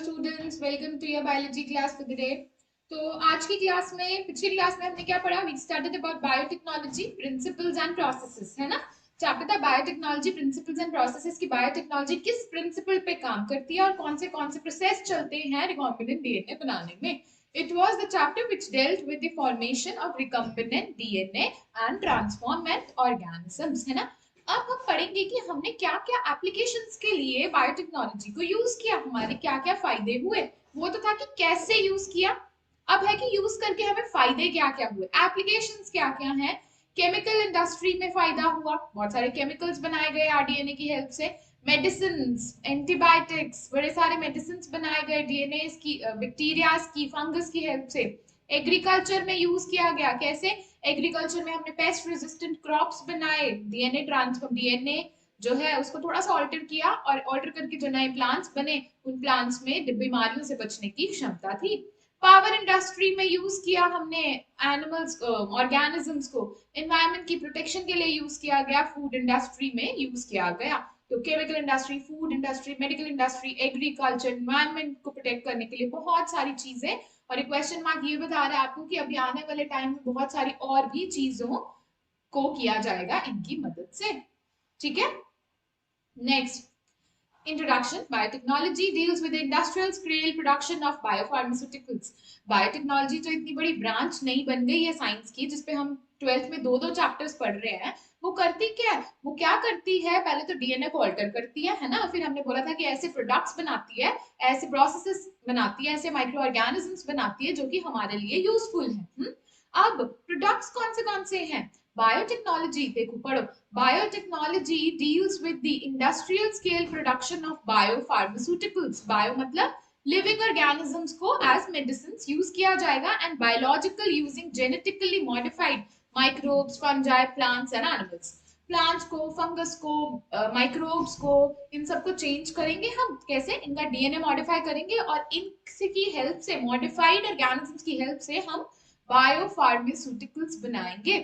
students, welcome to your biology class for the day. तो आज की क्लास में, पिछली क्लास में हमने क्या पढ़ा? We started about biotechnology principles and processes, है ना? चैप्टर था बायोटेक्नोलॉजी प्रिंसिपल्स एंड प्रोसेसेस की बायोटेक्नोलॉजी किस प्रिंसिपल पे काम करती है और कौन से प्रोसेस चलते हैं रिकॉम्बिनेंट डीएनए बनाने में. It was the chapter which dealt with the formation of recombinant DNA and transformant organisms, है ना? अब हम पढ़ेंगे कि हमने क्या क्या एप्लीकेशंस के लिए बायोटेक्नोलॉजी को यूज किया, हमारे क्या क्या फायदे हुए. वो तो था कि कैसे यूज किया, अब है कि यूज करके हमें फायदे क्या क्या हुए, एप्लीकेशंस क्या क्या हैं. केमिकल इंडस्ट्री में फायदा हुआ, बहुत सारे केमिकल्स बनाए गए आरडीएनए की हेल्प से. मेडिसिन, एंटीबायोटिक्स, बड़े सारे मेडिसिन बनाए गए डीएनए की, बैक्टीरिया की, फंगस की हेल्प से. एग्रीकल्चर में यूज किया गया, कैसे? एग्रीकल्चर में हमने पेस्ट रेजिस्टेंट क्रॉप्स बनाए, डीएनए ट्रांसफॉर्म, डीएनए जो है उसको थोड़ा सा ऑल्टर किया और ऑल्टर करके जो नए प्लांट्स बने, उन प्लांट्स में बीमारियों से बचने की क्षमता थी. पावर इंडस्ट्री में यूज किया हमने एनिमल्स, ऑर्गेनिजम्स को एनवायरनमेंट की प्रोटेक्शन के लिए यूज किया गया. फूड इंडस्ट्री में यूज किया गया, तो chemical industry, food industry, medical industry, agriculture, environment को प्रोटेक्ट करने के लिए बहुत सारी चीजें. और एक क्वेश्चन मार्क ये बता रहा है आपको कि अभी आने वाले टाइम में बहुत सारी और भी चीजों को किया जाएगा इनकी मदद से. ठीक है, next Introduction. Biotechnology deals with the industrial scale production of biopharmaceuticals. Biotechnology तो इतनी बड़ी ब्रांच नहीं बन गई है साइंस की जिसपे हम 12th में दो चैप्टर्स पढ़ रहे हैं. वो करती क्या है? वो क्या करती है? पहले तो डीएनए को अल्टर करती है ना? फिर हमने बोला था कि ऐसे प्रोडक्ट्स बनाती है, ऐसे प्रोसेसेस बनाती है, ऐसे माइक्रो ऑर्गेनिजम्स बनाती है जो कि हमारे लिए यूजफुल है. अब प्रोडक्ट्स कौन से हैं? बायोटेक्नोलॉजी, देखो पढ़ो. Biotechnology deals with the industrial scale production of biopharmaceuticals. Bio मतलब living organisms को as medicines use किया जाएगा, and biological using genetically modified microbes, fungi, plants and animals. Plants को, फंगस को, माइक्रोब्स को, इन सबको चेंज करेंगे हम. कैसे? इनका डीएनए मॉडिफाई करेंगे और इनकी हेल्प से, मॉडिफाइड ऑर्गेनिजम्स की हेल्प से हम बायोफार्मास्यूटिकल्स बनाएंगे.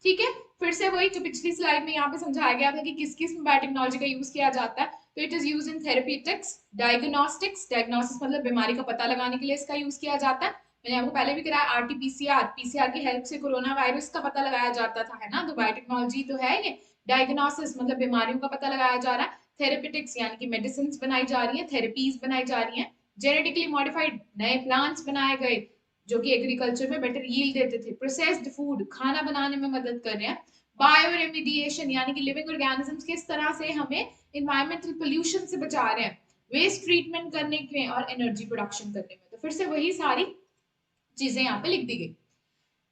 ठीक है, फिर से वही जो पिछली स्लाइड में यहाँ पे समझाया गया था कि किस किस में बायोटेक्नोलॉजी का यूज किया जाता है. तो it is use in therapeutics, diagnostics, diagnosis मतलब बीमारी का पता लगाने के लिए इसका यूज किया जाता है. मैंने आपको पहले भी कराया आरटीपीसीआर, पीसीआर की हेल्प से कोरोना वायरस का पता लगाया जाता था, है ना? तो बायोटेक्नोलॉजी तो है ये. डायग्नोसिस मतलब बीमारियों का पता लगाया जा रहा है. थेरेप्यूटिक्स यानी कि मेडिसिन बनाई जा रही है, थेरेपीज बनाई जा रही है. जेनेटिकली मॉडिफाइड नए प्लांट्स बनाए गए जो कि एग्रीकल्चर में बेटर यील्ड देते थे. प्रोसेस्ड फूड, खाना बनाने में मदद कर रहे हैं. बायो रेमिडिएशन यानी कि लिविंग ऑर्गेनिजम्स किस तरह से हमें एनवायरमेंटल पोल्यूशन से बचा रहे हैं, वेस्ट ट्रीटमेंट करने में और एनर्जी प्रोडक्शन करने में. तो फिर से वही सारी चीजें यहाँ पे लिख दी गई.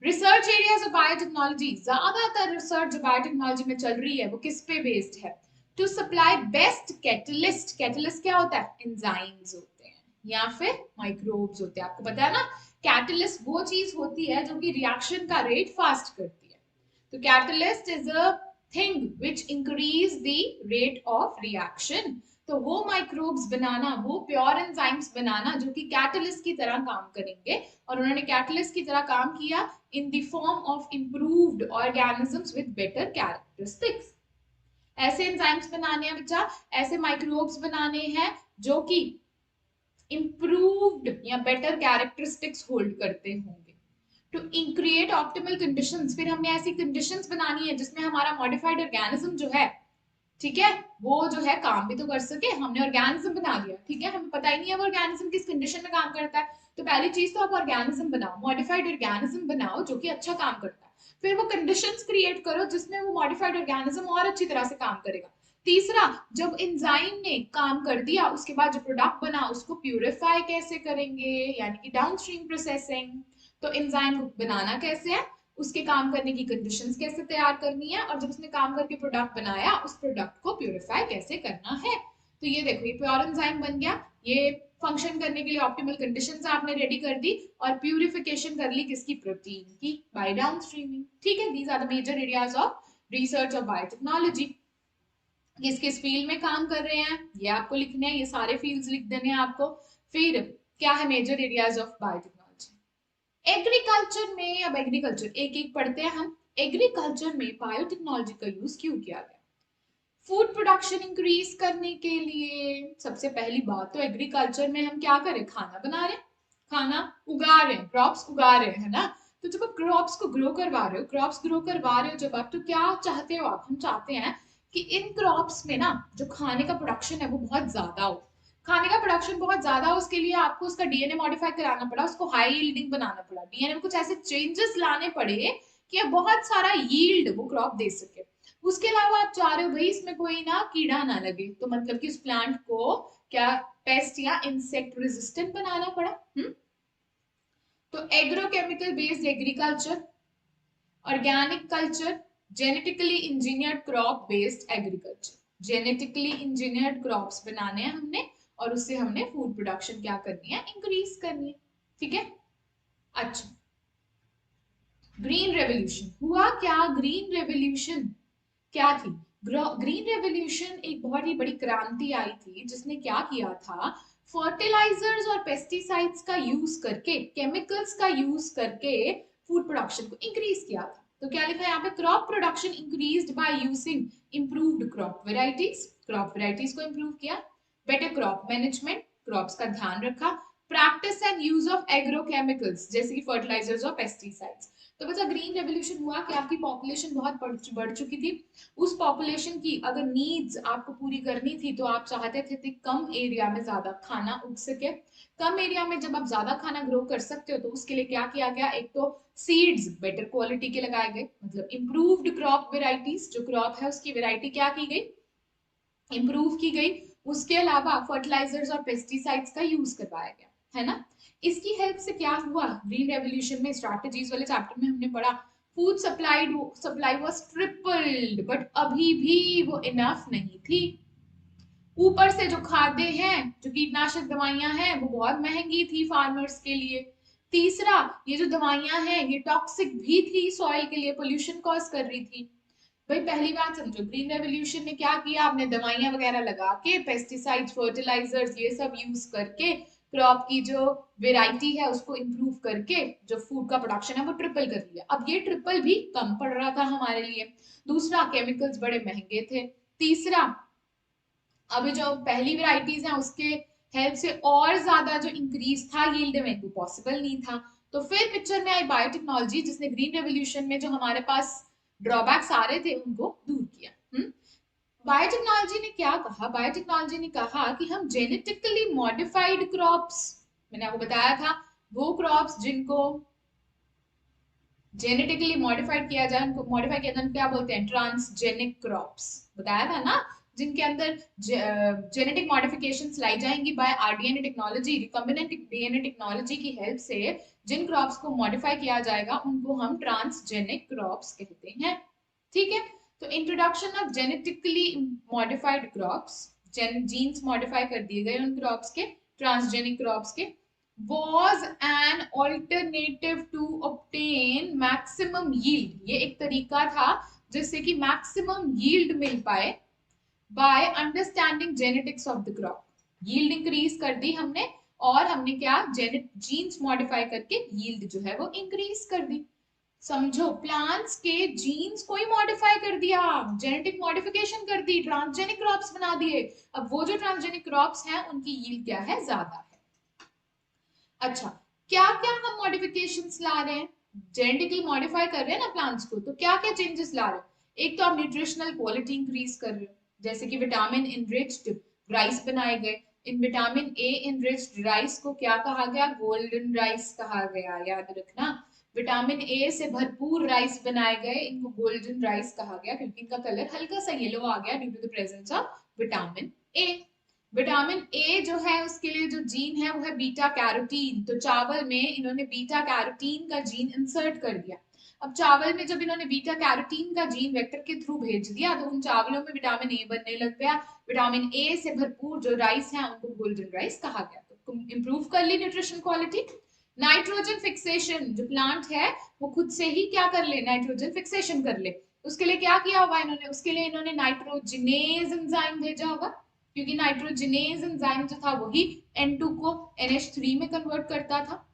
रिसर्च एरियाज ऑफ बायोटेक्नोलॉजी, ज्यादातर रिसर्च जो बायोटेक्नोलॉजी में चल रही है वो किस पे बेस्ड है? To supply best catalyst. Catalyst क्या होता है? एंजाइम्स होते हैं या फिर माइक्रोब्स होते हैं. आपको पता है ना, कैटलिस्ट वो चीज होती है जो कि रिएक्शन का रेट फास्ट करती है. तो catalyst is a thing which increase the rate of reaction. तो वो माइक्रोब्स बनाना, वो प्योर एंजाइम्स बनाना जो कि कैटलिस्ट की तरह काम करेंगे. और उन्होंने कैटलिस्ट की तरह काम किया in the form of improved organisms with better characteristics. ऐसे एंजाइम्स बनाने हैं बच्चा, ऐसे माइक्रोब्स बनाने हैं जो कि improved या better characteristics होल्ड करते होंगे. टू क्रिएट ऑप्टिमल कंडीशंस, फिर हमने ऐसी कंडीशंस बनानी है जिसमें हमारा मॉडिफाइड ऑर्गेनिज्म जो है, ठीक है, वो जो है काम भी तो कर सके. हमने ऑर्गेनिज्म बना दिया, ठीक है, हमें पता ही नहीं है वो ऑर्गेनिज्म किस कंडीशन में काम करता है. तो पहली चीज तो आप ऑर्गेनिज्म बनाओ, मॉडिफाइड ऑर्गेनिज्म बनाओ जो कि अच्छा काम करता है. फिर वो कंडीशंस क्रिएट करो जिसमें वो मॉडिफाइड ऑर्गेनिज्म और अच्छी तरह से काम करेगा. तीसरा, जब एंजाइम ने काम कर दिया उसके बाद जो प्रोडक्ट बना उसको प्यूरिफाई कैसे करेंगे, यानी कि डाउनस्ट्रीम प्रोसेसिंग. तो एंजाइम को बनाना कैसे है, उसके काम करने की कंडीशंस कैसे तैयार करनी है, और जब उसने काम करके प्रोडक्ट बनाया उस प्रोडक्ट को प्यूरिफाई कैसे करना है. तो ये देखो, ये प्योर एंजाइम बन गया. ये फंक्शन करने के लिए ऑप्टिमल कंडीशंस आपने रेडी कर दी और प्यूरिफिकेशन कर ली किसकी? प्रोटीन की, बाय डाउनस्ट्रीमिंग. ठीक है, these are the major areas of research of biotechnology. किस किस फील्ड में काम कर रहे हैं ये आपको लिखने हैं, ये सारे फील्ड्स लिख देने हैं आपको. फिर क्या है major areas of biotechnology? Agriculture में, अब एग्रीकल्चर एक एक पढ़ते हैं हम. एग्रीकल्चर में बायोटेक्नोलॉजी का यूज क्यों किया गया? फूड प्रोडक्शन इंक्रीज करने के लिए सबसे पहली बात तो एग्रीकल्चर में हम क्या करें, खाना बना रहे हैं, खाना उगा रहे हैं, क्रॉप्स उगा रहे हैं, है ना। तो जब आप क्रॉप्स को ग्रो करवा रहे हो, क्रॉप्स ग्रो करवा रहे हो जब आप, तो क्या चाहते हो आप, हम चाहते हैं कि इन क्रॉप्स में ना जो खाने का प्रोडक्शन है वो बहुत ज्यादा हो, खाने का प्रोडक्शन बहुत ज्यादा हो, उसके लिए आपको उसका डीएनए मॉडिफाई कराना पड़ा, उसको हाई यील्डिंग बनाना पड़ा, डीएनए में कुछ ऐसे चेंजेस लाने पड़े कि अब बहुत सारा यील्ड वो क्रॉप दे सके। उसके अलावा आप चाह रहे हो भाई इसमें कोई ना कीड़ा ना लगे, तो मतलब कि उस प्लांट को क्या पेस्ट या इंसेक्ट रेजिस्टेंट बनाना पड़ा। तो agrochemical based agriculture, organic culture, genetically engineered crop based agriculture, genetically engineered crops बनाने हैं हमने और उससे हमने फूड प्रोडक्शन क्या करनी है, इंक्रीज करनी है। ठीक है। अच्छा, ग्रीन रेवोल्यूशन हुआ क्या, ग्रीन रेवोल्यूशन क्या थी? ग्रीन रेवोल्यूशन एक बहुत ही बड़ी क्रांति आई थी जिसने क्या किया था, फर्टिलाइजर्स और पेस्टिसाइड्स का यूज करके, केमिकल्स का यूज करके फूड प्रोडक्शन को इंक्रीज किया था। तो क्या लिखा है यहाँ पे, crop production increased by using improved crop varieties, crop varieties को इंप्रूव किया, बेटर क्रॉप मैनेजमेंट, क्रॉप्स का ध्यान रखा, practice and use of agrochemicals जैसे कि फर्टिलाइजर्स और पेस्टिसाइड्स। तो बच्चा ग्रीन रेवोल्यूशन हुआ कि आपकी पॉपुलेशन बहुत बढ़ चुकी थी, उस पॉपुलेशन की अगर नीड्स आपको पूरी करनी थी तो आप चाहते थे कि कम एरिया में ज्यादा खाना उग सके। कम एरिया में जब आप ज्यादा खाना ग्रो कर सकते हो तो उसके लिए क्या किया गया, एक तो सीड्स बेटर क्वालिटी के लगाए गए, मतलब इंप्रूव्ड क्रॉप वेराइटीज, जो क्रॉप है उसकी वेराइटी क्या की गई, इंप्रूव की गई। उसके अलावा फर्टिलाइजर्स और पेस्टिसाइड्स का यूज करवाया गया, है ना। इसकी हेल्प से क्या हुआ, ग्रीन रेवोल्यूशन में स्ट्रैटेजीज वाले चैप्टर में हमने पढ़ा, food supply was tripled, but अभी भी वो इनफ नहीं थी। ऊपर से जो खाद्य हैं, जो कीटनाशक दवाइयां हैं वो बहुत महंगी थी फार्मर्स के लिए। तीसरा, ये जो दवाइयां हैं ये टॉक्सिक भी थी सॉइल के लिए, पोल्यूशन कॉज कर रही थी। भाई पहली बात समझो, ग्रीन रेवोल्यूशन ने क्या किया, आपने दवाइयां वगैरह लगा के, पेस्टिसाइड्स, फर्टिलाइजर्स ये सब यूज करके क्रॉप की जो वेराइटी है उसको इंप्रूव करके जो फूड का प्रोडक्शन है वो ट्रिपल कर लिया। अब ये ट्रिपल भी कम पड़ रहा था हमारे लिए। दूसरा, केमिकल्स बड़े महंगे थे। तीसरा, अभी जो पहली वेराइटीज हैं उसके हेल्प से और ज्यादा जो इंक्रीज था यील्ड में वो पॉसिबल नहीं था। तो फिर पिक्चर में आई बायोटेक्नोलॉजी जिसने ग्रीन रेवोल्यूशन में जो हमारे पास ड्रॉबैक्स आ रहे थे उनको दूर किया। बायोटेक्नोलॉजी ने क्या कहा, बायोटेक्नोलॉजी ने कहा कि हम जेनेटिकली मॉडिफाइड क्रॉप्स, मैंने आपको बताया था वो क्रॉप्स जिनको जेनेटिकली मॉडिफाइड किया जाए, उनको मॉडिफाई किया जाए, क्या बोलते हैं, ट्रांसजेनिक क्रॉप्स, बताया था ना, जिनके अंदर जेनेटिक मॉडिफिकेशंस लाई जाएंगी by rDNA technology, recombinant DNA technology की हेल्प से जिन क्रॉप्स को मॉडिफाई किया जाएगा उनको हम ट्रांसजेनिक क्रॉप्स कहते हैं। ठीक है। तो introduction of genetically modified crops, genes modify कर दिए गए उन क्रॉप्स के, ट्रांसजेनिक क्रॉप्स के, was an alternative to obtain maximum yield, ये एक तरीका था जिससे कि maximum yield mill pi by understanding genetics of the crop. Yield increase कर दी हमने और हमने क्या, जीन्स मॉडिफाई करके यील्ड जो है वो इंक्रीज कर दी। समझो, प्लांट्स के जीन्स को ही मॉडिफाई कर दिया, जेनेटिक मॉडिफिकेशन कर दी, ट्रांसजेनिक क्रॉप्स बना दिए। अब वो जो ट्रांसजेनिक क्रॉप्स हैं उनकी यील्ड क्या है, ज्यादा है। अच्छा, क्या क्या हम मॉडिफिकेशंस ला रहे हैं, जेनेटिकली मॉडिफाई कर रहे हैं ना प्लांट्स को, तो क्या क्या चेंजेस ला रहे हो, एक तो आप न्यूट्रिशनल क्वालिटी इंक्रीज कर रहे हो, जैसे कि विटामिन इनरिच्ड राइस बनाए गए। In vitamin A enriched rice को क्या कहा गया, गोल्डन राइस कहा गया, याद रखना। विटामिन ए से भरपूर राइस बनाए गए, इनको गोल्डन राइस कहा गया क्योंकि इनका कलर हल्का सा येलो आ गया due to the presence of vitamin A. Vitamin A जो है उसके लिए जो जीन है वो है बीटा कैरोटीन, तो चावल में इन्होंने बीटा कैरोटीन का जीन इंसर्ट कर दिया। अब चावल में जब इन्होंने बीटा कैरोटीन का जीन वेक्टर के थ्रू भेज दिया तो उन चावलों में विटामिन ए बनने लग गया। विटामिन ए से भरपूर जो राइस है उनको गोल्डन राइस कहा गया। तो इंप्रूव कर ली न्यूट्रिशन क्वालिटी। नाइट्रोजन फिक्सेशन, जो प्लांट है वो खुद से ही क्या कर ले, नाइट्रोजन फिक्सेशन कर ले। उसके लिए क्या किया होगा इन्होंने, उसके लिए इन्होंने नाइट्रोजिनेज एंजाइम भेजा होगा, क्योंकि नाइट्रोजिनेज एंजाइम जो था वही N2 को NH3 में कन्वर्ट करता था।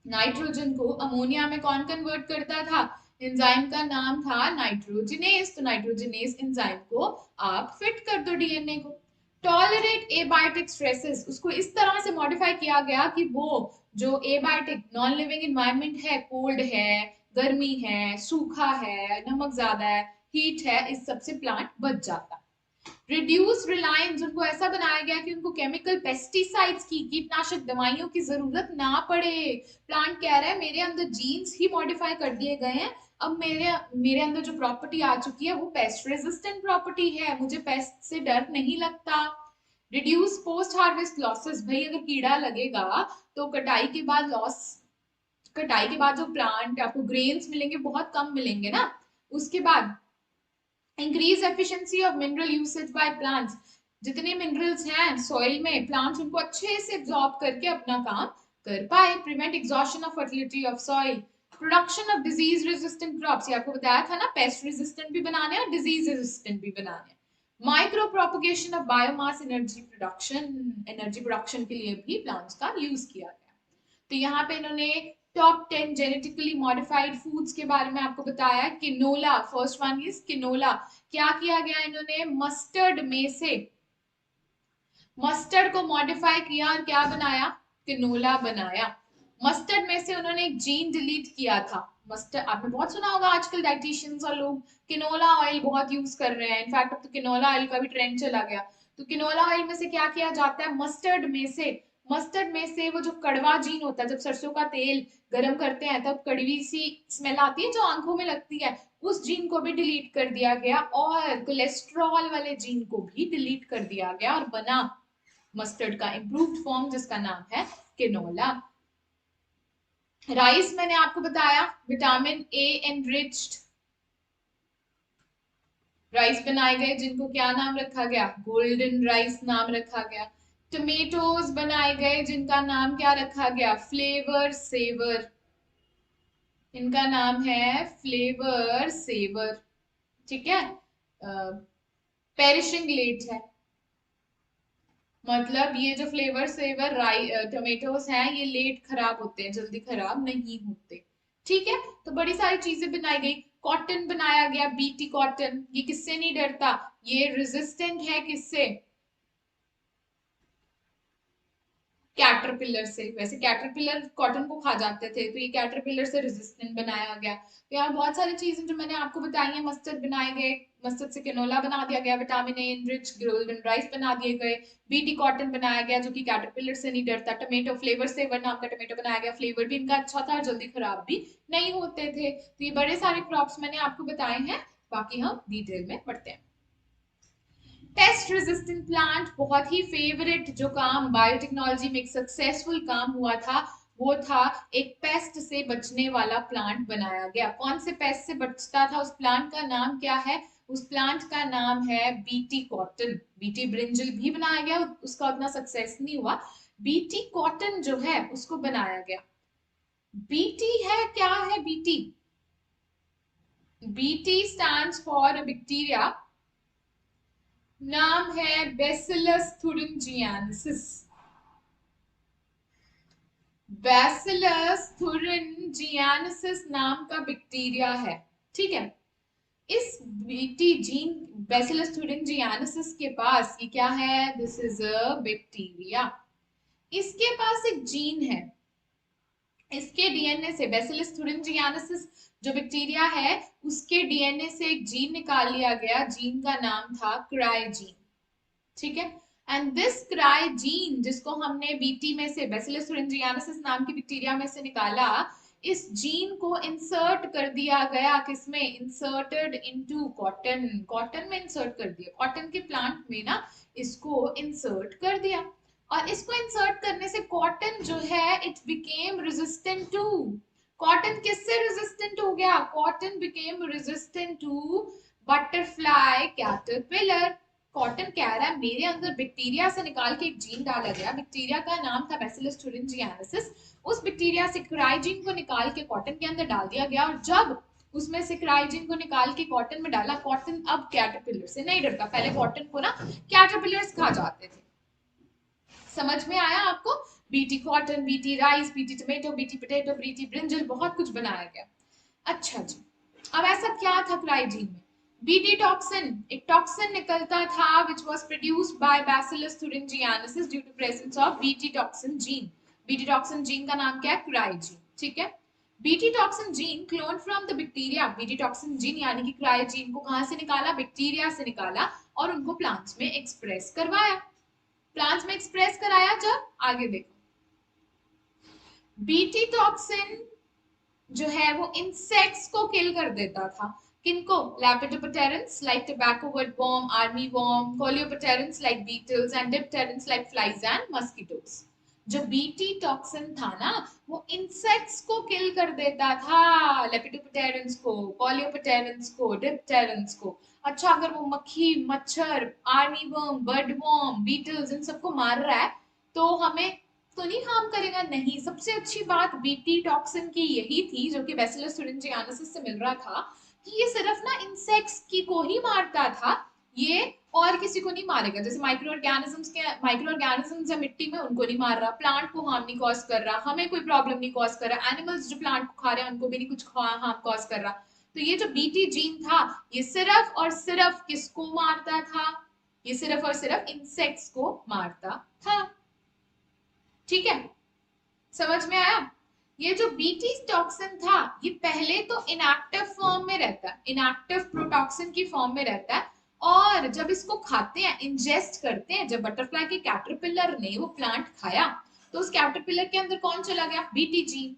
नाइट्रोजन को अमोनिया में कौन कन्वर्ट करता था, एंजाइम का नाम था नाइट्रोजिनेस, तो नाइट्रोजिनेस एंजाइम को आप फिट कर दो डीएनए को। टॉलरेट एबायोटिक स्ट्रेसेस, उसको इस तरह से मॉडिफाई किया गया कि वो जो एबायोटिक नॉन लिविंग एनवायरनमेंट है, कोल्ड है, गर्मी है, सूखा है, नमक ज्यादा है, हीट है, इस सब से प्लांट बच जाता। रिड्यूस रिलायंस, उनको ऐसा बनाया गया कि उनको केमिकल पेस्टिसाइड्स की, कीटनाशक दवाइयों की जरूरत ना पड़े। प्लांट कह रहा है मेरे अंदर जीन्स ही मॉडिफाई कर दिए गए हैं, अब मेरे मेरे अंदर जो प्रॉपर्टी आ चुकी है वो पेस्ट रेजिस्टेंट प्रॉपर्टी है, मुझे पेस्ट से डर नहीं लगता। रिड्यूस पोस्ट हार्वेस्ट लॉसेस, भाई अगर कीड़ा लगेगा तो कटाई के बाद लॉस, कटाई के बाद जो प्लांट आपको ग्रेन्स मिलेंगे बहुत कम मिलेंगे ना। उसके बाद increase efficiency of mineral usage by plants, जितने मिनरल्स हैं सॉइल में प्लांट्स उनको अच्छे से एब्जॉर्ब करके अपना काम कर पाए। Prevent exhaustion of fertility of soil, production of disease resistant crops, ये आपको बताया था ना, पेस्ट रेजिस्टेंट भी बनाने और डिजीज रेजिस्टेंट भी बनाने। Micro propagation of biomass energy production, energy production के लिए भी प्लांट्स का यूज किया गया। तो यहाँ पे इन्होंने टॉप 10 जेनेटिकली मॉडिफाइड फूड्स के बारे में आपको बताया। किनोला, फर्स्ट वन इज किनोला। क्या किया गया इन्होंने, मस्टर्ड में से मस्टर्ड को मॉडिफाई किया और क्या बनाया, किनोला बनाया। मस्टर्ड में से उन्होंने एक जीन डिलीट किया था। मस्टर्ड आपने बहुत सुना होगा, आजकल डाइटिशियंस और लोग किनोला ऑयल बहुत यूज कर रहे हैं, इनफैक्ट अब तो किनोला ऑयल का भी ट्रेंड चला गया। तो किनोला ऑयल में से क्या किया जाता है, मस्टर्ड में से वो जो कड़वा जीन होता है, जब सरसों का तेल गरम करते हैं तब कड़वी सी स्मेल आती है जो आंखों में लगती है, उस जीन को भी डिलीट कर दिया गया और कोलेस्ट्रॉल वाले जीन को भी डिलीट कर दिया गया और बना मस्टर्ड का इंप्रूव्ड फॉर्म जिसका नाम है किनोला। राइस मैंने आपको बताया, विटामिन ए एनरिच्ड राइस बनाए गए जिनको क्या नाम रखा गया, गोल्डन राइस नाम रखा गया। टमेटोज बनाए गए जिनका नाम क्या रखा गया, फ्लेवर सेवर, इनका नाम है फ्लेवर सेवर, ठीक है। पेरिशिंग लेट है, मतलब ये जो फ्लेवर सेवर टमेटोज हैं ये लेट खराब होते हैं, जल्दी खराब नहीं होते, ठीक है। तो बड़ी सारी चीजें बनाई गई। कॉटन बनाया गया, बीटी कॉटन, ये किससे नहीं डरता, ये रेजिस्टेंट है किससे, कैटरपिलर से। वैसे कैटरपिलर कॉटन को खा जाते थे, तो ये कैटरपिलर से रेजिस्टेंट बनाया गया। तो यहाँ बहुत सारी चीजें जो मैंने आपको बताई है, मस्टर्ड बनाए गए, मस्टर्ड से कैनोला बना दिया गया, vitamin A enrich golden rice बना दिए गए, बीटी कॉटन बनाया गया जो कि कैटरपिलर से नहीं डरता, टमेटो फ्लेवर सेवर नाम का टमेटो बनाया गया, फ्लेवर भी इनका अच्छा था, जल्दी खराब भी नहीं होते थे। तो ये बड़े सारे क्रॉप्स मैंने आपको बताए हैं, बाकी हम डिटेल में पढ़ते हैं। पेस्ट रेजिस्टेंट प्लांट, बहुत ही फेवरेट जो काम बायोटेक्नोलॉजी में एक सक्सेसफुल काम हुआ था वो था एक पेस्ट से बचने वाला प्लांट बनाया गया। कौन से पेस्ट से बचता था, उस प्लांट का नाम क्या है, उस प्लांट का नाम है बीटी कॉटन। बीटी ब्रिंजल भी बनाया गया, उसका उतना सक्सेस नहीं हुआ, बीटी कॉटन जो है उसको बनाया गया। बीटी है क्या है, BT, BT stands for bacteria, नाम है बैसिलस थुरिंजियंसिस, बैसिलस थुरिंजियंसिस नाम का बैक्टीरिया है, ठीक है। इस बीटी जीन बैसिलस थुरिंजियंसिस के पास ये क्या है, दिस इज अ बैक्टीरिया, इसके पास एक जीन है, इसके डीएनए से बैसिलस थुरिंजियंसिस जो बैक्टीरिया है उसके डीएनए से एक जीन निकाल लिया गया, जीन का नाम था क्राइजीन, ठीक है। एंड दिस क्राइजीन जिसको हमने बीटी में से बैसिलस थुरिंजियंसिस नाम की बैक्टीरिया में से निकाला, इस जीन को इंसर्ट कर दिया गया किसमें, इंसर्टेड इनटू कॉटन, कॉटन में इंसर्ट कर दिया, कॉटन के प्लांट में ना इसको इंसर्ट कर दिया। और इसको इंसर्ट करने से कॉटन जो है it became resistant to, cotton किससे रेजिस्टेंट हो गया, cotton became resistant to butterfly caterpillar. Cotton कह रहा है मेरे अंदर बैक्टीरिया से निकाल के एक जीन डाला गया, बैक्टीरिया का नाम था बैसिलस थुरिंजियंसिस, उस बैक्टीरिया से क्राइजीन को निकाल के कॉटन के अंदर डाल दिया गया, और जब उसमें से क्राइजीन को निकाल के कॉटन में डाला, कॉटन अब कैटरपिलर से नहीं डरता, पहले कॉटन को ना कैटरपिलर्स खा जाते थे। समझ में आया आपको, BT cotton, BT rice, BT tomato, BT potato, BT brinjal, बहुत कुछ बनाया गया। अच्छा जी, अब ऐसा क्या था क्राइजीन में? बीटी टॉक्सिन, एक टॉक्सिन निकलता था which was produced by Bacillus thuringiensis due to presence of BT toxin gene. BT toxin gene का नाम क्या है? क्राइजीन. ठीक है. BT toxin gene clone from the bacteria. BT toxin gene यानी कि क्राइजीन को कहां से निकाला? बैक्टीरिया से निकाला और उनको प्लांट्स में एक्सप्रेस करवाया. प्लांट्स में एक्सप्रेस कराया जब, आगे देखो, बीटी टॉक्सिन जो है वो इंसेक्ट्स को किल कर देता था. किनको? Lepidopterans like tobacco woodworm, armyworm, Coleopterans like beetles and dipterans like flies and mosquitoes. जो बीटी टॉक्सिन था ना वो इंसेक्ट्स को किल कर देता था, Lepidopterans को, Coleopterans को, dipterans को. अच्छा, अगर वो मक्खी, मच्छर, आर्मीवर्म, बर्डवर्म, बीटल्स इन सबको मार रहा है तो हमें तो नहीं हार्म करेगा? नहीं. सबसे अच्छी बात बीटी टॉक्सिन की यही थी, जो कि बैसिलस thuringiensis से मिल रहा था, कि ये सिर्फ ना इंसेक्ट्स की को ही मारता था, ये और किसी को नहीं मारेगा. जैसे माइक्रो ऑर्गेनिजम्स है मिट्टी में, उनको नहीं मार रहा, प्लांट को हार्म नहीं कॉज कर रहा, हमें कोई प्रॉब्लम नहीं कॉज कर रहा, एनिमल्स जो प्लांट को खा रहे हैं उनको भी नहीं कुछ हार्म कॉज कर रहा. तो ये जो बीटी जीन था ये सिर्फ और सिर्फ किसको मारता था? ये सिर्फ और सिर्फ इंसेक्ट्स को मारता था. ठीक है, समझ में आया? ये जो बीटी टॉक्सिन था ये पहले तो इनएक्टिव फॉर्म में रहता है, इनएक्टिव प्रोटॉक्सिन की फॉर्म में रहता है, और जब इसको खाते हैं, इंजेस्ट करते हैं, जब बटरफ्लाई के कैटरपिलर ने वो प्लांट खाया तो उस कैटरपिलर के अंदर कौन चला गया? BT gene.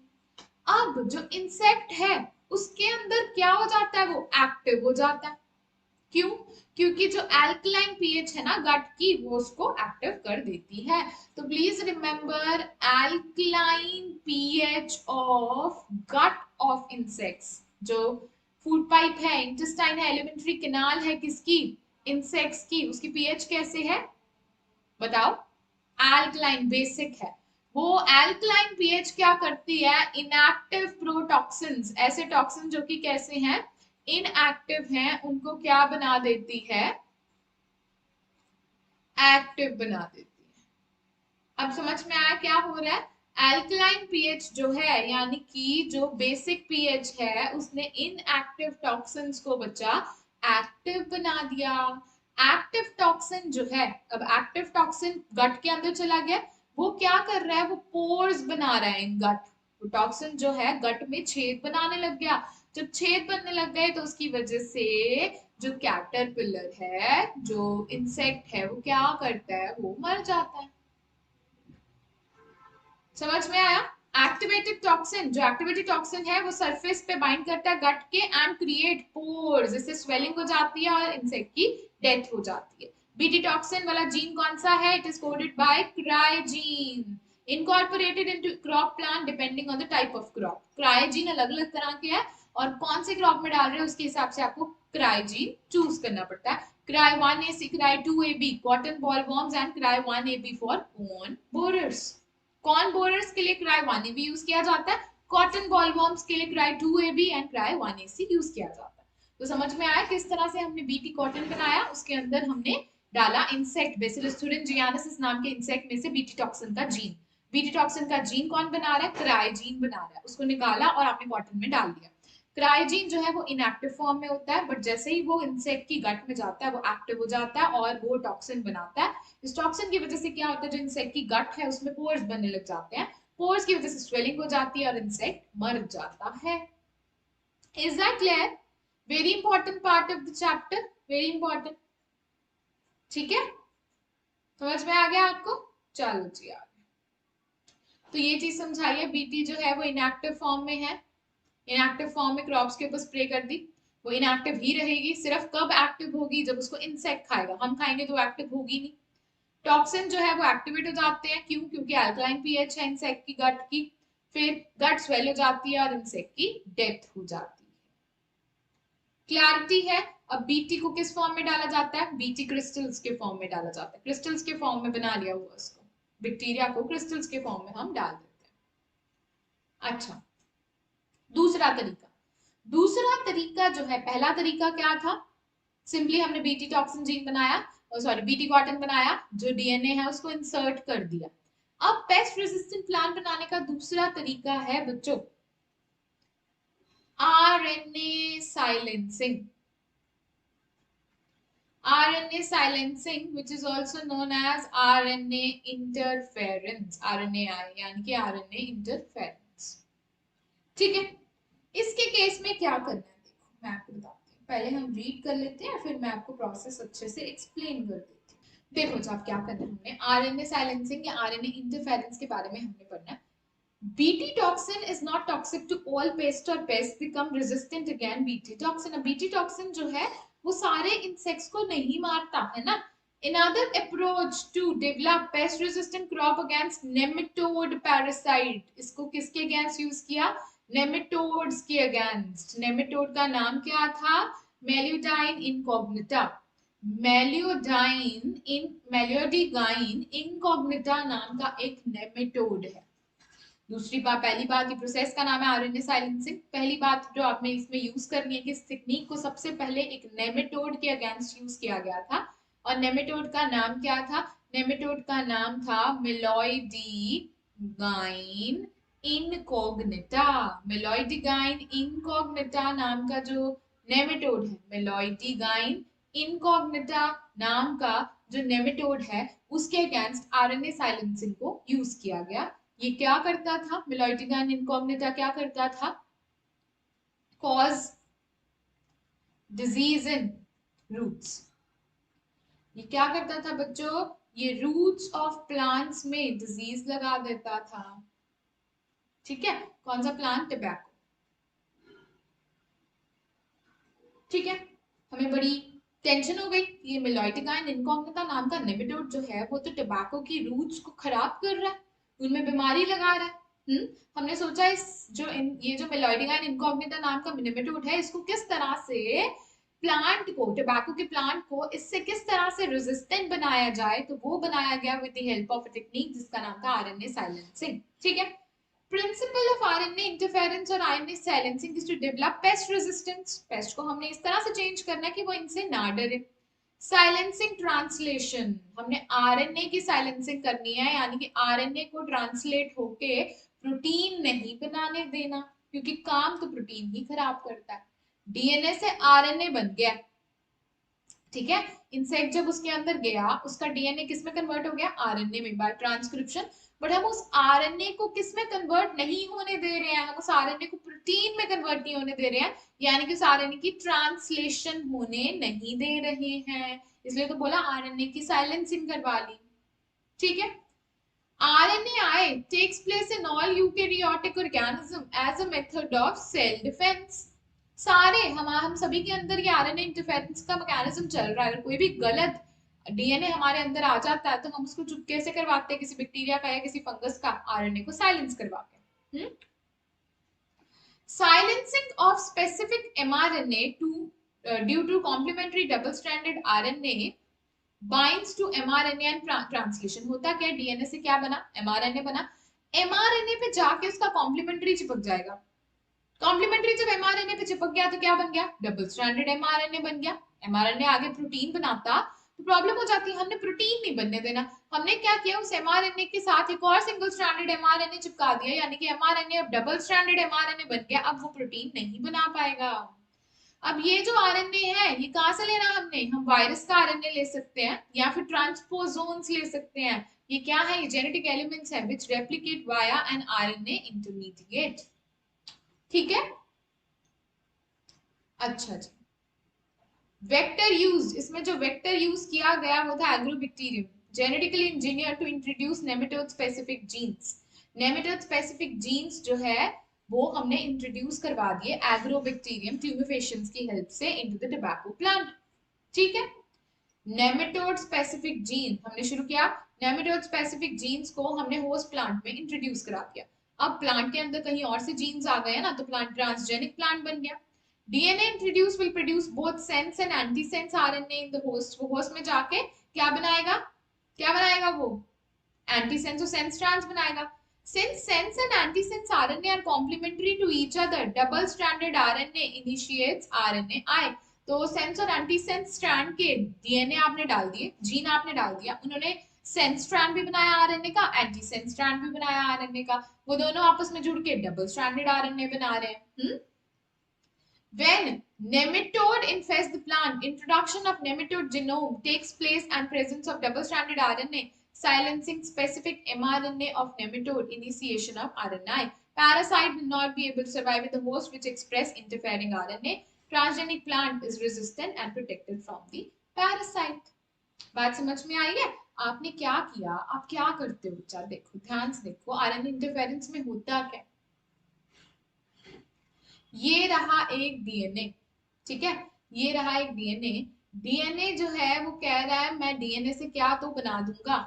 अब जो इंसेक्ट है उसके अंदर क्या हो जाता है? वो एक्टिव हो जाता है. क्यों? क्योंकि जो एल्कलाइन पीएच है ना गट की, वो उसको एक्टिव कर देती है. तो please remember, alkaline pH of gut of insects, जो फूड पाइप है, इंटेस्टाइन है, एलिमेंट्री कैनाल है किसकी? इंसेक्ट्स की, उसकी पीएच कैसे है बताओ? एल्कलाइन, बेसिक है. वो एल्कलाइन पीएच क्या करती है? इनएक्टिव प्रोटॉक्सिन्स, ऐसे टॉक्सिन जो कि कैसे हैं? इनएक्टिव हैं, उनको क्या बना देती है? एक्टिव बना देती है. अब समझ में आया क्या हो रहा है? एल्कलाइन पीएच जो है, यानी कि जो बेसिक पीएच है, उसने इनएक्टिव टॉक्सिन्स को बचा एक्टिव बना दिया. एक्टिव टॉक्सिन जो है, अब एक्टिव टॉक्सिन गट के अंदर चला गया, वो क्या कर रहा है? वो पोर्स बना रहा है इन गट. तो टॉक्सिन जो है गट में छेद बनाने लग गया. जब छेद बनने लग गए तो उसकी वजह से जो कैटरपिलर है, जो इंसेक्ट है, वो क्या करता है? वो मर जाता है. समझ में आया? एक्टिवेटेड टॉक्सिन, जो एक्टिवेटेड टॉक्सिन है वो सरफेस पे बाइंड करता है गट के एंड क्रिएट पोर्स, इससे स्वेलिंग हो जाती है और इंसेक्ट की डेथ हो जाती है. बीटी टॉक्सिन वाला जीन कौन सा है? It is coded by क्राइजीन, incorporated into crop plant depending on the type of crop. क्राइजीन अलग अलग तरह के है और कौन से क्रॉप में डाल रहे हैं उसके हिसाब से आपको क्राइजीन चूज करना पड़ता है. Cry 1AC, cry 2AB cotton bollworms and cry 1AB for corn borers. Corn borers के लिए क्राई 1AB यूज किया जाता है, कॉटन बॉलवर्म्स के लिए cry 2AB and cry 1AC use किया जाता है. तो समझ में आया किस तरह से हमने बीटी कॉटन बनाया? उसके अंदर हमने डाला इंसेक्ट, बैसिलस thuringiensis नाम के इंसेक्ट में से बीटी टॉक्सिन का जीन. बीटी टॉक्सिन का जीन कौन बना रहा है? क्राइजीन बना रहा है. उसको निकाला और आपने कॉटन में डाल दिया. क्राइजीन जो है वो इनएक्टिव फॉर्म में होता है, बट जैसे ही वो इंसेक्ट की गट में जाता है वो एक्टिव हो जाता है और वो टॉक्सिन बनाता है. इस टॉक्सिन की वजह से क्या होता है? जो इंसेक्ट की गट है उसमें पोर्स बनने लग जाते हैं, पोर्स की वजह से स्वेलिंग हो जाती है और इंसेक्ट मर जाता है. Is that clear? Very important part of the chapter, very important. ठीक है, समझ में आ गया आपको? चलो जी आगे. तो ये चीज समझाइए, बीटी जो है वो इनएक्टिव फॉर्म में है, इनएक्टिव फॉर्म में क्रॉप्स के ऊपर स्प्रे कर दी, वो इनएक्टिव ही रहेगी. सिर्फ कब एक्टिव होगी? जब उसको इंसेक्ट खाएगा, हम खाएंगे तो एक्टिव होगी नहीं. टॉक्सिन जो है वो एक्टिवेट हो जाते हैं, क्यों? क्योंकि अल्कलाइन पीएच है इंसेक्ट की गट की, फिर गट स्वेल हो जाती है और इंसेक्ट की डेथ हो जाती है. क्लैरिटी है? अब बीटी को किस फॉर्म में डाला जाता है? बीटी क्रिस्टल्स के फॉर्म में डाला जाता है. क्रिस्टल्स के फॉर्म में बना लिया हुआ उसको, बैक्टीरिया को क्रिस्टल्स के फॉर्म में हम डाल देते हैं. अच्छा, दूसरा तरीका जो है, पहला तरीका क्या था? सिंपली हमने बीटी टॉक्सिन जीन बनाया, सॉरी बीटी कॉटन बनाया, जो डीएनए है उसको इंसर्ट कर दिया. अब पेस्ट रेजिस्टेंट प्लांट बनाने का दूसरा तरीका है बच्चों, RNA silencing. RNA silencing, which is also known as RNA interference, RNAi यानी कि RNA interference. ठीक है, इसके केस में क्या करना है देखो मैं आपको बताती हूँ. पहले हम रीड कर लेते हैं फिर मैं आपको प्रोसेस अच्छे से एक्सप्लेन कर देती हूँ. देखो जब क्या करना है, हमने RNA silencing या RNA interference के बारे में हमने पढ़ना है. BT toxin is not toxic to all pests or pests become resistant again. BT toxin, अब BT toxin जो है वो सारे इंसेक्ट्स को नहीं मारता है ना. Another approach to develop pest resistant crop against nematode parasite, इसको किसके अगेंस्ट यूज किया? नेमेटोड्स के अगेंस्ट. नेमेटोड का नाम क्या था? मेल्यूडाइन इनकॉग्निटा. मेलियोडिगाइन इनकॉग्निटा नाम का एक नेमेटोड है. दूसरी बात, पहली बात, ये प्रोसेस का नाम है आरएनए साइलेंसिंग. पहली बात जो आपने इसमें यूज करनी है कि इस टेक्निक को सबसे पहले एक नेमेटोड के अगेंस्ट यूज किया गया था. और नेमेटोड का नाम क्या था? नेमेटोड का नाम था मेलॉइडिगाइन इनकॉग्निटा. मेलॉइडिगाइन इनकॉग्निटा नाम का जो नेमेटोड है, मेलॉइडिगाइन इनकॉग्निटा नाम का जो नेमेटोड है, उसके अगेंस्ट आरएनए साइलेंसिंग को यूज किया गया. ये क्या करता था? मेलॉइडिगाइन इनकॉग्निटा क्या करता था? Cause disease in roots. ये क्या करता था बच्चों? ये रूट्स ऑफ प्लांट्स में डिजीज लगा देता था. ठीक है, कौन सा प्लांट? टबैको. ठीक है, हमें बड़ी टेंशन हो गई. ये मेलॉइडिगाइन इनकॉग्निटा नाम का नेमेटोड जो है वो तो टबैको की रूट्स को खराब कर रहा है, उनमें बीमारी लगा रहा है. हमने सोचा ये जो मेलॉइडिगाइन इनकॉग्निटा नाम का नेमेटोड है, इसको किस तरह से प्लांट को, टबैको के प्लांट को इससे किस तरह से रेजिस्टेंट बनाया जाए. तो वो बनाया गया with the help of a technique जिसका नाम था आरएनए साइलेंसिंग. ठीक है, प्रिंसिपल ऑफ आरएनए इंटरफेरेंस और RNA silencing is to develop pest resistance. Pest को हमने इस तरह से चेंज करना है कि वो इनसे ना डरे. साइलेंसिंग ट्रांसलेशन, हमने आरएनए की साइलेंसिंग करनी है, यानी कि आरएनए को ट्रांसलेट होके प्रोटीन नहीं बनाने देना, क्योंकि काम तो प्रोटीन ही खराब करता है. डीएनए से आरएनए बन गया, ठीक है, इंसेक्ट जब उसके अंदर गया उसका डीएनए किस में कन्वर्ट हो गया? आरएनए में, बाय ट्रांसक्रिप्शन. बट हम उस आरएनए को किस में कन्वर्ट नहीं होने दे रहे हैं? हम उस आरएनए को प्रोटीन में कन्वर्ट नहीं होने दे रहे हैं, यानी कि उस आरएनए की ट्रांसलेशन होने नहीं दे रहे हैं. इसलिए तो बोला आरएनए की साइलेंसिंग करवा ली. ठीक है, RNAi takes place in all eukaryotic organism as a method of cell defense. सारे हम सभी के अंदर ये आरएनए इंटरफेरेंस का मैकेनिज्म चल रहा है. अगर कोई भी गलत डीएनए हमारे अंदर आ जाता है तो हम उसको चुपके से करवाते हैं, किसी बैक्टीरिया का या किसी फंगस का आरएनए को साइलेंस करवा के. Silencing of specific mRNA due to complementary double-stranded RNA binds to mRNA and translation. होता क्या? डीएनए से क्या बना? mRNA बना. mRNA पे जाके उसका कॉम्प्लीमेंट्री चिपक जाएगा. कॉम्प्लीमेंट्री जब mRNA पे चिपक गया तो क्या बन गया? डबल स्ट्रैंडेड mRNA बन गया. mRNA आगे प्रोटीन बनाता तो प्रॉब्लम हो जाती है. हमने प्रोटीन नहीं बनने देना. हमने क्या किया? उस mRNA के साथ एक और सिंगल स्ट्रैंडेड mRNA चिपका दिया, यानी कि mRNA अब डबल स्ट्रैंडेड mRNA बन गया. अब वो प्रोटीन नहीं बना पाएगा. अब ये जो आरएनए है ये कहां से लेना हमने? हम वायरस का आरएनए ले सकते हैं या फिर ट्रांसपोजोन्स ले सकते हैं. ये क्या है? ये जेनेटिक एलिमेंट्स है which replicate via an RNA intermediate. ठीक है, अच्छा जी. वेक्टर यूज, इसमें जो वेक्टर यूज किया गया वो था Agrobacterium, genetically engineered to introduce nematode specific genes. Nematode specific genes जो है वो हमने इंट्रोड्यूस करवा दिए एग्रोबैक्टीरियम ट्यूमिफेशियंस की हेल्प से इनटू द टोबैको प्लांट. ठीक है, नेमेटोड स्पेसिफिक जीन हमने शुरू किया. नेमेटोड स्पेसिफिक जीन्स को हमने होस्ट प्लांट में इंट्रोड्यूस करा दिया. अब प्लांट के अंदर कहीं और से जीन्स आ गए ना, तो प्लांट ट्रांसजेनिक प्लांट बन गया. DNA introduce will produce both sense and antisense RNA in the host. वो होस्ट में जाके क्या बनाएगा? क्या बनाएगा वो? एंटीसेंस और सेंस स्ट्रैंड्स बनाएगा. Since sense and antisense RNA are complementary to each other, double-stranded RNA initiates RNAi. तो सेंस और एंटीसेंस स्ट्रैंड के डीएनए आपने डाल दिए, जीन आपने डाल दिया, उन्होंने सेंस स्ट्रैंड भी बनाया आरएनए का, एंटीसेंस स्ट्रैंड भी बनाया आरएनए का. वो दोनों आपस में जुड़ के डबल स्ट्रैंडेड आरएनए बना रहे हैं. When nematode infest the plant, introduction of nematode genome takes place and presence of double-stranded RNA, silencing specific mRNA of nematode, initiation of RNA. Parasite will not be able to survive with the host which express interfering RNA. Transgenic plant is resistant and protected from the parasite. बात समझ में आई है? आपने क्या किया, आप क्या करते हो बच्चा? देखो ध्यान से देखो, आरएनए इंटरफेरेंस में होता क्या? ये रहा एक डीएनए, ठीक है, ये रहा एक डीएनए। डीएनए जो है वो कह रहा है मैं डीएनए से क्या तो बना दूंगा,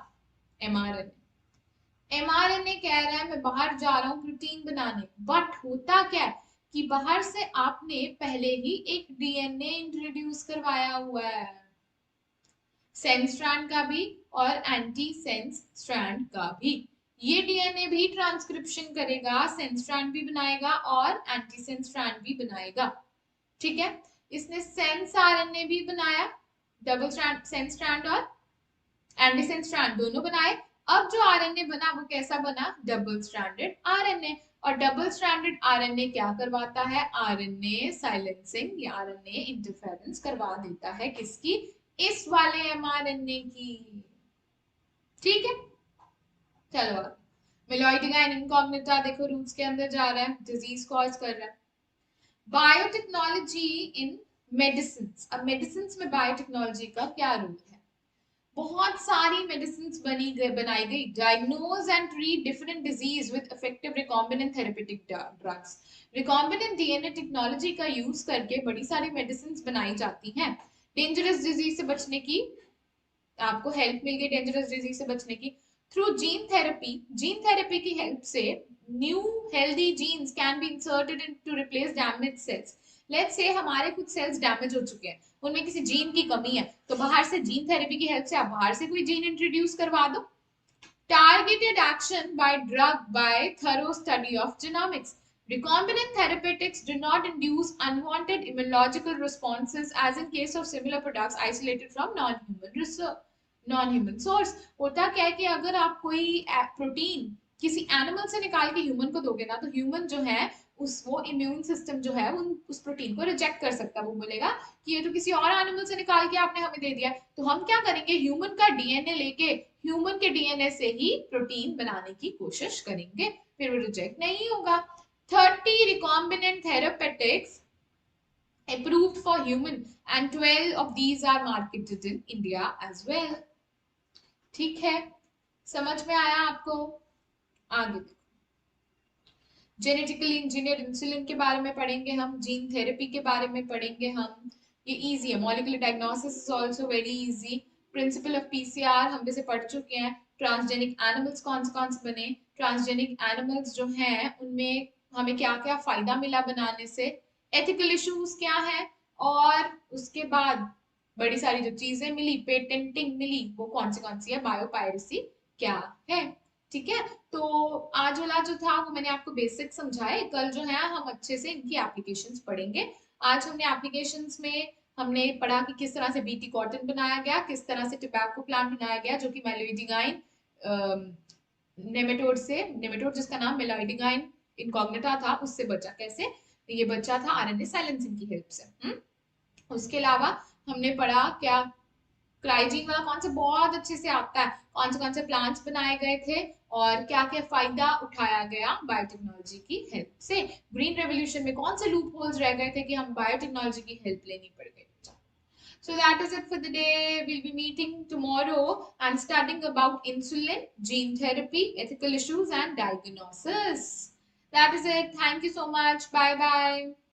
एमआरएनए। एमआरएनए कह रहा है मैं बाहर जा रहा हूं प्रोटीन बनाने, बट होता क्या है कि बाहर से आपने पहले ही एक डीएनए इंट्रोड्यूस करवाया हुआ है, सेंस स्ट्रैंड का भी और एंटी सेंस स्ट्रैंड का भी। ये डीएनए भी ट्रांसक्रिप्शन करेगा, सेंस स्ट्रैंड भी बनाएगा और एंटी सेंस स्ट्रैंड भी बनाएगा, ठीक है। इसने सेंस आरएनए भी बनाया, डबल स्ट्रैंड सेंस स्ट्रैंड और एंटी सेंस स्ट्रैंड दोनों बनाए। अब जो आरएनए बना वो कैसा बना? Double stranded RNA. और डबल स्ट्रैंडेड आरएनए क्या करवाता है? आरएनए साइलेंसिंग या आरएनए इंटरफेरेंस करवा देता है, किसकी? इस वाले एमआरएनए की, ठीक है। चलो मिलॉइडिगाइन इनकॉग्निटा देखो रूट्स के अंदर जा रहा है, डिजीज कॉज कर रहा है। बायोटेक्नोलॉजी इन मेडिसिन। अब मेडिसिन में बायोटेक्नोलॉजी का क्या रोल है? बहुत सारी मेडिसिन बनाई गई, diagnose and treat different disease with effective recombinant therapeutic drugs. Recombinant DNA technology का यूज करके बड़ी सारी मेडिसिन बनाई जाती हैं डेंजरस डिजीज से बचने की। आपको हेल्प मिल गई डेंजरस डिजीज से बचने की through gene therapy. Gene therapy की हेल्प से new healthy genes can be inserted in to replace damage cells. Let's say हमारे कुछ सेल्स डैमेज हो चुके हैं, उनमें किसी जीन की कमी है, तो बाहर से जीन थेरेपी की हेल्प से आप बाहर से कोई जीन इंट्रोड्यूस करवा दो। Targeted action by drug by thorough study of genomics. Recombinant therapeutics do not induce unwanted immunological responses as in case of similar products isolated from non-human source. होता क्या है कि अगर आप कोई प्रोटीन किसी एनिमल से निकाल के ह्यूमन को दोगे ना, तो ह्यूमन जो है वो इम्यून सिस्टम जो है उस प्रोटीन को रिजेक्ट कर सकता है। वो बोलेगा कि ये तो किसी और एनिमल से निकाल के आपने हमें दे दिया। तो हम क्या करेंगे, ह्यूमन का डीएनए लेके ह्यूमन के डीएनए से ही प्रोटीन बनाने की कोशिश करेंगे, फिर वो रिजेक्ट नहीं होगा। 30 recombinant therapeutics approved for human and 12 of these are marketed in India as well. ठीक है, समझ में आया आपको? आगे जेनेटिकली इंजीनियर इंसुलिन के बारे में पढ़ेंगे हम, जीन थेरेपी के बारे में पढ़ेंगे हम। ये इजी है, molecular diagnosis is also very easy. Principle of PCR हम जैसे पढ़ चुके हैं। ट्रांसजेनिक एनिमल्स कौन से बने, ट्रांसजेनिक एनिमल्स जो हैं उनमें हमें क्या क्या फायदा मिला बनाने से, एथिकल इश्यूज क्या है, और उसके बाद बड़ी सारी जो चीजें मिली, पेटेंटिंग मिली, वो कौन सी है, बायोपायरेसी क्या है, ठीक है। तो आज वाला जो था वो मैंने आपको बेसिक समझाए, कल जो है हम अच्छे से इनकी एप्लीकेशंस पढ़ेंगे। आज हमने एप्लीकेशंस में हमने पढ़ा कि किस तरह से बीटी कॉटन बनाया गया, किस तरह से टोबैको प्लांट बनाया गया जो कि मेलोइडिगाइन नेमेटोड जिसका नाम मेलोइडिगाइन इनकॉग्निटा था उससे बचा। कैसे ये बचा था? आरएनए साइलेंसिंग की हेल्प से। उसके अलावा हमने पढ़ा क्या, क्राइजीन वाला कॉन्सेप्ट बहुत अच्छे से आता है, कौन से प्लांट्स बनाए गए थे और क्या क्या फायदा उठाया गया बायोटेक्नोलॉजी की हेल्प से। ग्रीन रेवोल्यूशन में कौन से लूप होल्स रह गए थे कि हम बायोटेक्नोलॉजी की हेल्प लेनी पड़ गई। So that is it for the day. We'll be meeting tomorrow and studying about insulin, gene therapy, ethical issues and diagnosis. That is it. Thank you so much. Bye bye.